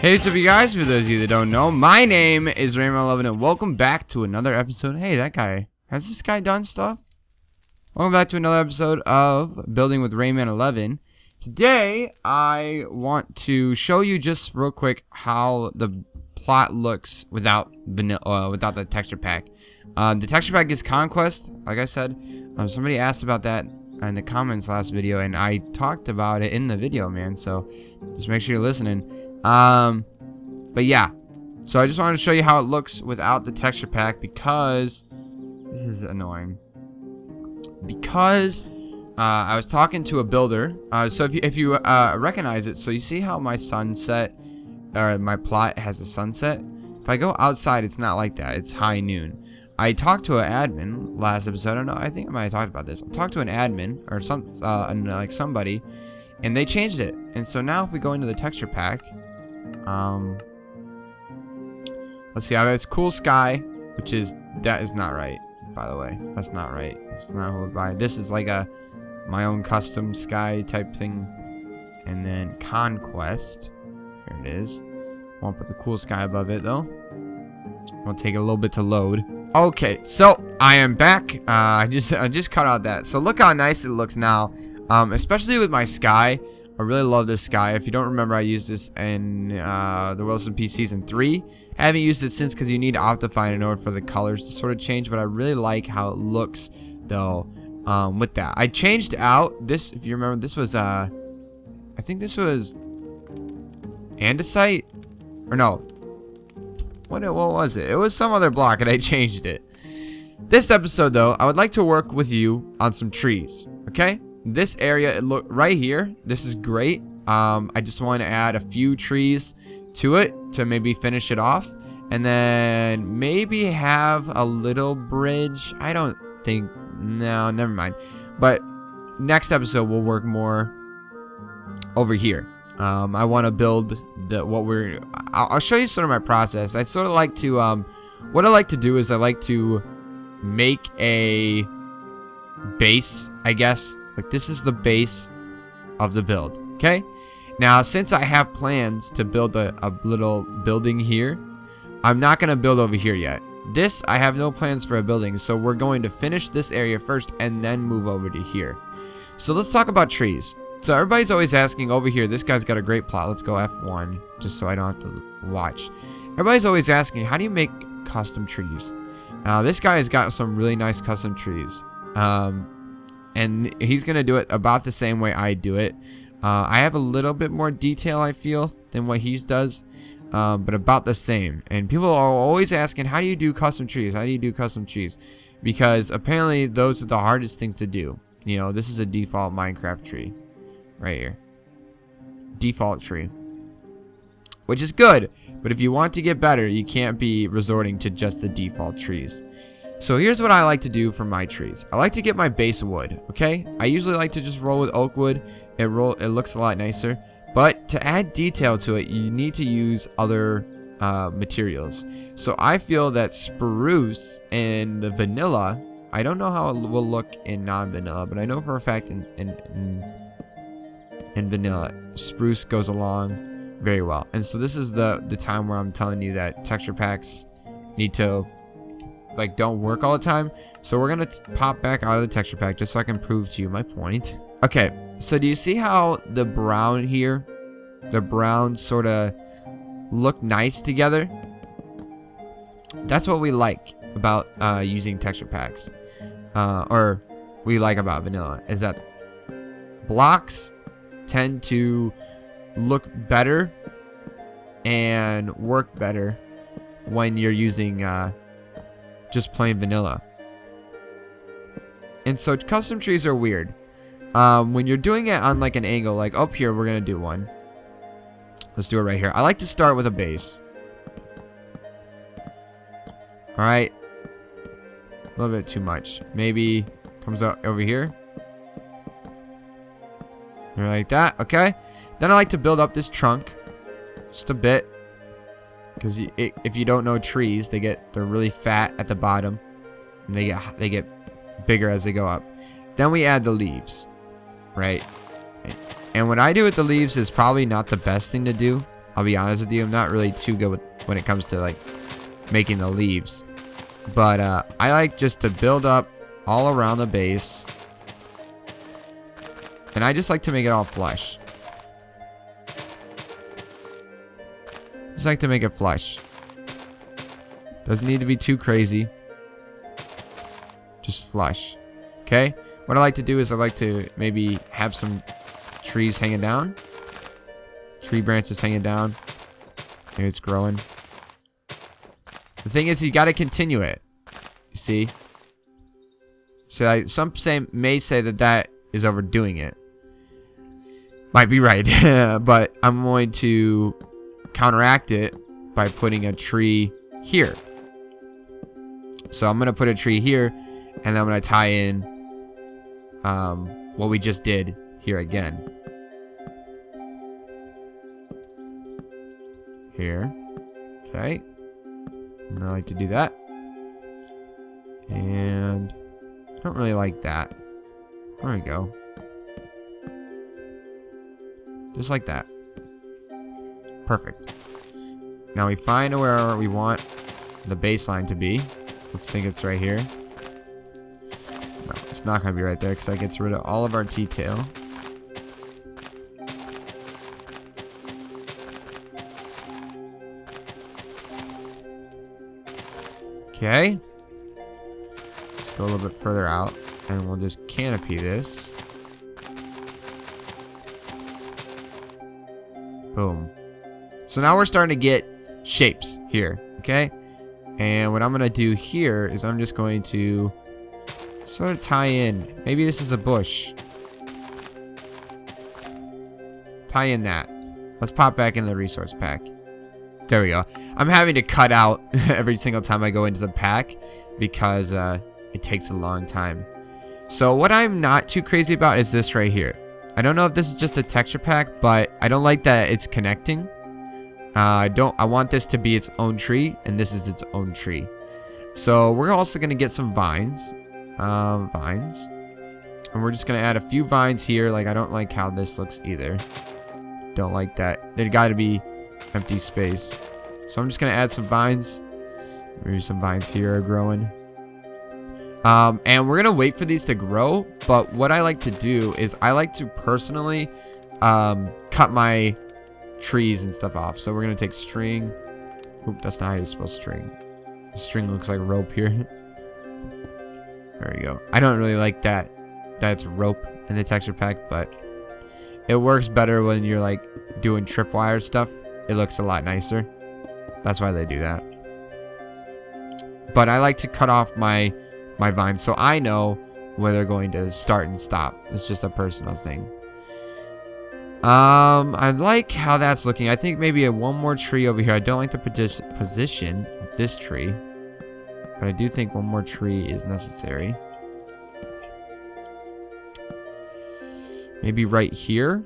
Hey, what's up, you guys? For those of you that don't know, my name is RaineMan11, and welcome back to another episode. Hey, that guy. Has this guy done stuff? Welcome back to another episode of Building with RaineMan11. Today, I want to show you just real quick how the plot looks without the texture pack. The texture pack is Conquest, like I said. Somebody asked about that in the comments last video, and I talked about it in the video, man. So just make sure you're listening. But yeah, so I just wanted to show you how it looks without the texture pack because this is annoying. Because I was talking to a builder. So if you recognize it, so you see how my sunset or my plot has a sunset. If I go outside, it's not like that. It's high noon. I talked to an admin last episode. I don't know. I think I might have talked about this. I talked to an admin or like somebody, and they changed it. And so now if we go into the texture pack, let's see. I have this cool sky, that is not right. By the way, that's not right. That's not what I buy. This is like my own custom sky type thing. And then Conquest. Here it is. Won't put the cool sky above it though. It'll take a little bit to load. Okay, so I am back. I just cut out that. So look how nice it looks now. Especially with my sky. I really love this sky. If you don't remember, I used this in the WorldSMP Season 3. I haven't used it since because you need Optifine in order for the colors to sort of change. But I really like how it looks though with that. I changed out this. If you remember, this was I think this was andesite or no. What was it? It was some other block and I changed it. This episode though, I would like to work with you on some trees. Okay? This area, look right here. This is great. I just want to add a few trees to it to maybe finish it off. And then maybe have a little bridge. I don't think, no, never mind. But next episode we'll work more over here. I want to build I'll show you sort of my process. I sort of like to, what I like to do is I like to make a base, I guess. Like this is the base of the build, okay? Now, since I have plans to build a little building here, I'm not going to build over here yet. This, I have no plans for a building, so we're going to finish this area first and then move over to here. So let's talk about trees. So everybody's always asking over here, this guy's got a great plot. Let's go F1, just so I don't have to watch. Everybody's always asking, how do you make custom trees? This guy has got some really nice custom trees. And he's going to do it about the same way I do it. I have a little bit more detail, I feel, than what he does. But about the same. And people are always asking, how do you do custom trees? How do you do custom trees? Because apparently those are the hardest things to do. You know, this is a default Minecraft tree. Right here. Default tree. Which is good. But if you want to get better, you can't be resorting to just the default trees. So here's what I like to do for my trees. I like to get my base wood, okay? I usually like to just roll with oak wood. It looks a lot nicer. But to add detail to it, you need to use other materials. So I feel that spruce and the vanilla, I don't know how it will look in non-vanilla, but I know for a fact in vanilla, spruce goes along very well. And so this is the time where I'm telling you that texture packs need to don't work all the time. So we're gonna pop back out of the texture pack just so I can prove to you my point. Okay, so do you see how the brown here, the brown sort of look nice together? That's what we like about using texture packs, or we like about vanilla, is that blocks tend to look better and work better when you're using just plain vanilla. And so custom trees are weird. When you're doing it on like an angle, like up here, we're gonna do one. Let's do it right here. I like to start with a base. Alright. A little bit too much. Maybe comes out over here. Like that, okay. Then I like to build up this trunk just a bit, because if you don't know trees, they're really fat at the bottom, and they get bigger as they go up. Then we add the leaves, right? And what I do with the leaves is probably not the best thing to do. I'll be honest with you. I'm not really too good when it comes to like making the leaves. But I like just to build up all around the base. And I just like to make it all flush. Just like to make it flush. Doesn't need to be too crazy. Just flush. Okay? What I like to do is I like to maybe have some trees hanging down. Tree branches hanging down. Maybe it's growing. The thing is, you got to continue it. You see? So some may say that is overdoing it. Might be right. But I'm going to counteract it by putting a tree here. So I'm going to put a tree here, and I'm going to tie in what we just did here again. Here. Okay. And I like to do that. And I don't really like that. There we go. Just like that. Perfect. Now we find where we want the baseline to be. Let's think it's right here. No, it's not going to be right there because that gets rid of all of our detail. Okay. Let's go a little bit further out and we'll just canopy this. Boom. So now we're starting to get shapes here, okay? And what I'm going to do here is I'm just going to sort of tie in. Maybe this is a bush. Tie in that. Let's pop back in the resource pack. There we go. I'm having to cut out every single time I go into the pack because it takes a long time. So what I'm not too crazy about is this right here. I don't know if this is just a texture pack, but I don't like that it's connecting. I want this to be its own tree, and this is its own tree. So we're also gonna get some vines, and we're just gonna add a few vines here. Like I don't like how this looks either. Don't like that. There got to be empty space. So I'm just gonna add some vines. Maybe some vines here are growing. And we're gonna wait for these to grow. But what I like to do is I like to personally cut my trees and stuff off. So we're gonna take string. Oop, that's not how you spell string. The string looks like rope here. There we go. I don't really like that. That's rope in the texture pack, but it works better when you're like doing tripwire stuff. It looks a lot nicer. That's why they do that. But I like to cut off my vines so I know where they're going to start and stop. It's just a personal thing. I like how that's looking. I think maybe one more tree over here. I don't like the position of this tree, but I do think one more tree is necessary. Maybe right here.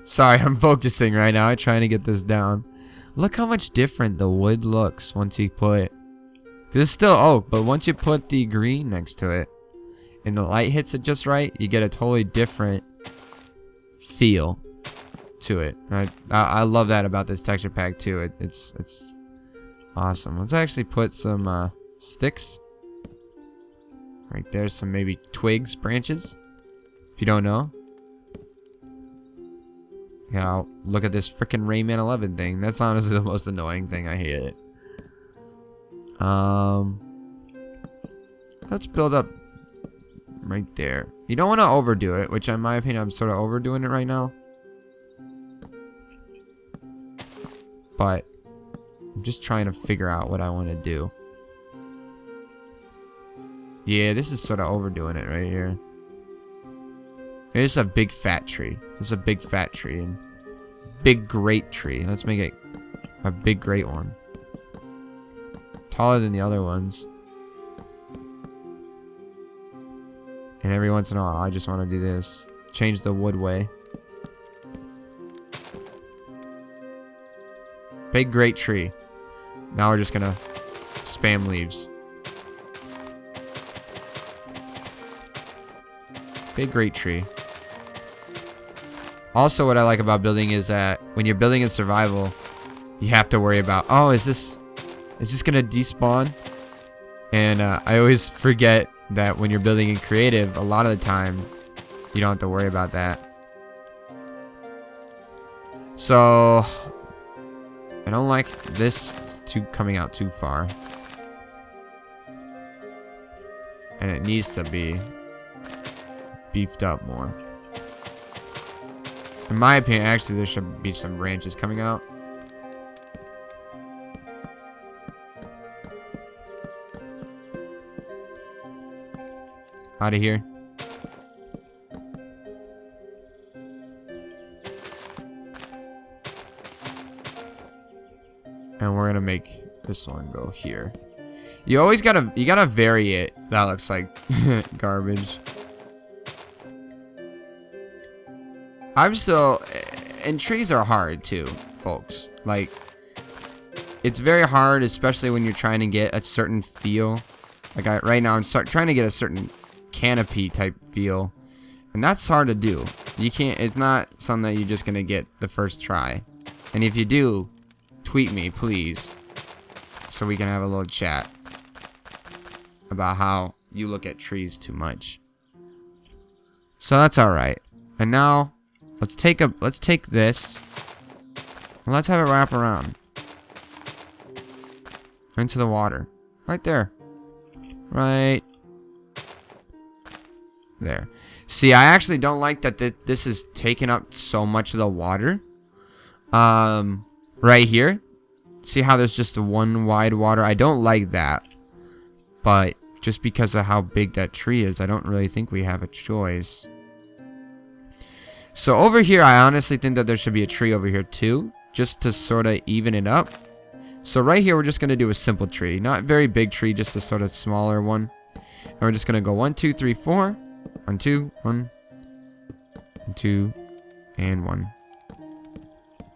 Sorry, I'm focusing right now. I'm trying to get this down. Look how much different the wood looks once you put... Because it's still oak, but once you put the green next to it, and the light hits it just right, you get a totally different feel to it. I love that about this texture pack too. It's awesome. Let's actually put some sticks. Right there, some maybe twigs, branches. If you don't know. Yeah, look at this freaking RaineMan11 thing. That's honestly the most annoying thing. I hate it. Let's build up right there. You don't want to overdo it, which in my opinion, I'm sort of overdoing it right now. But I'm just trying to figure out what I want to do. Yeah, this is sort of overdoing it right here. It's a big fat tree. It's a big fat tree and big great tree. Let's make it a big great one. taller than the other ones. And every once in a while, I just want to do this. Change the wood way. Big great tree. Now we're just gonna spam leaves. Big great tree. Also, what I like about building is that when you're building in survival, you have to worry about, oh, is this gonna despawn? And I always forget that when you're building in creative, a lot of the time you don't have to worry about that. So I don't like this coming out too far, and it needs to be beefed up more. In my opinion, actually, there should be some branches coming out. Out of here. And we're gonna make this one go here. You always gotta vary it. That looks like garbage. And trees are hard too, folks. Like, it's very hard, especially when you're trying to get a certain feel. Like right now, I'm trying to get a certain canopy type feel, and that's hard to do. You can't. It's not something that you're just gonna get the first try. And if you do, tweet me, please, so we can have a little chat about how you look at trees too much. So that's all right. And now let's take this and let's have it wrap around into the water, right there, right there. See, I actually don't like that this is taking up so much of the water. Right here, see how there's just one wide water? I don't like that, but just because of how big that tree is, I don't really think we have a choice. So over here, I honestly think that there should be a tree over here too, just to sort of even it up. So right here, we're just going to do a simple tree. Not very big tree, just a sort of smaller one. And we're just going to go 1, 2, 3, 4. 1, 2, 1, 2, and 1.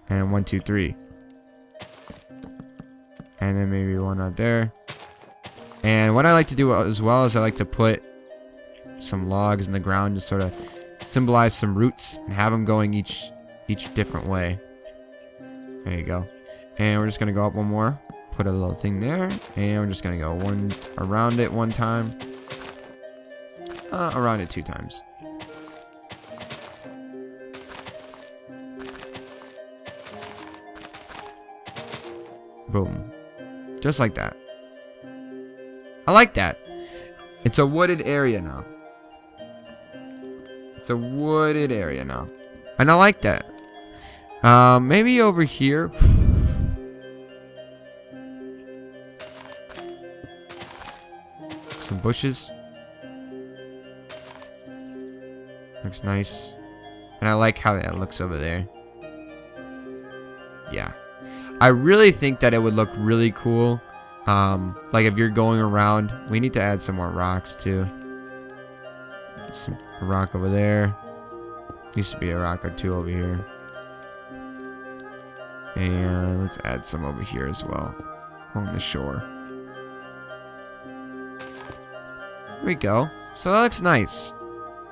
And 1, 2, 3. And then maybe one out there. And what I like to do as well is I like to put some logs in the ground to sort of symbolize some roots and have them going each different way. There you go. And we're just gonna go up one more, put a little thing there, and we're just gonna go one around it one time, around it 2 times. Boom. Just like that. I like that. It's a wooded area now. It's a wooded area now. And I like that. Maybe over here. Some bushes. Looks nice. And I like how that looks over there. Yeah. I really think that it would look really cool. Like if you're going around, we need to add some more rocks too. Some rock over there. Used to be a rock or 2 over here. And let's add some over here as well, along the shore. There we go. So that looks nice.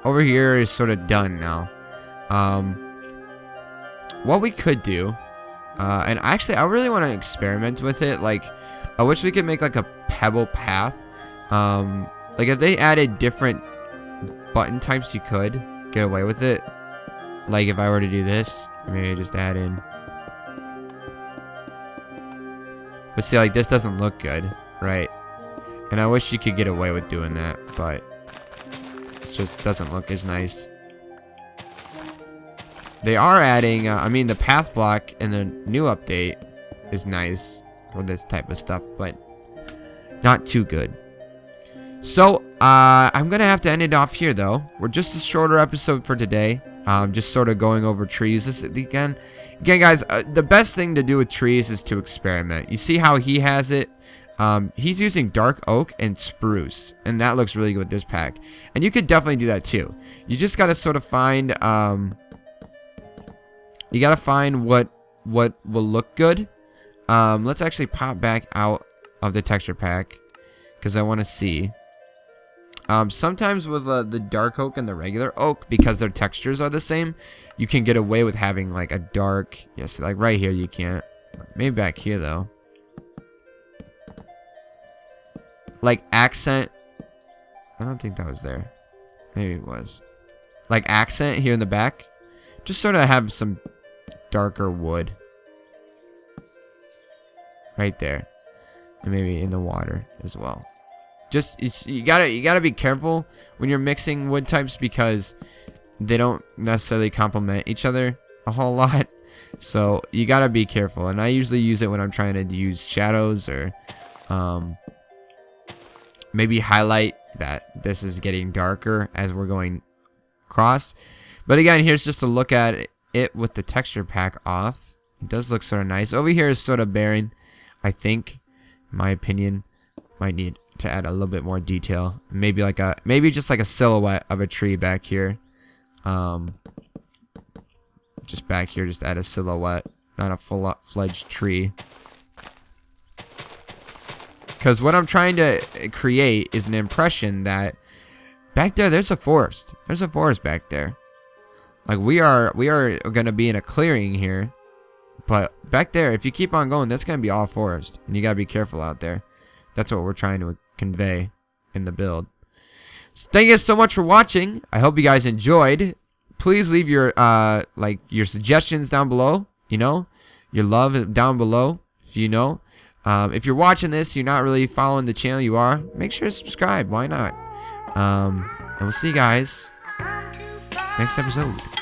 Over here is sort of done now. What we could do, and actually I really want to experiment with it. Like, I wish we could make like a pebble path. Like if they added different button types, you could get away with it. Like if I were to do this, maybe I just add in. But see, like this doesn't look good, right? And I wish you could get away with doing that, but it just doesn't look as nice. They are adding, I mean, the path block in the new update is nice for this type of stuff, but not too good. So, I'm going to have to end it off here, though. We're just a shorter episode for today. Just sort of going over trees. This again, guys, the best thing to do with trees is to experiment. You see how he has it? He's using dark oak and spruce, and that looks really good with this pack. And you could definitely do that too. You just gotta sort of find you gotta find what will look good. Let's actually pop back out of the texture pack because I want to see. Sometimes with the dark oak and the regular oak, because their textures are the same, you can get away with having like a dark, yes, like right here you can't. Maybe back here though. Like accent. I don't think that was there. Maybe it was. Like accent here in the back. Just sort of have some darker wood. Right there. And maybe in the water as well. Just you gotta be careful when you're mixing wood types because they don't necessarily complement each other a whole lot. So you gotta be careful. And I usually use it when I'm trying to use shadows or maybe highlight that this is getting darker as we're going across. But again, here's just a look at it with the texture pack off. It does look sort of nice. Over here is sort of barren, I think. In my opinion, might need to add a little bit more detail. Maybe just like a silhouette of a tree back here. Just back here, just add a silhouette, not a full-fledged tree. Because what I'm trying to create is an impression that back there, there's a forest. There's a forest back there. Like we are gonna be in a clearing here, but back there, if you keep on going, that's gonna be all forest, and you gotta be careful out there. That's what we're trying to convey in the build. So thank you guys so much for watching. I hope you guys enjoyed. Please leave your your suggestions down below. You know, your love down below. If you know. If you're watching this, you're not really following the channel, you are, make sure to subscribe. Why not? And we'll see you guys next episode.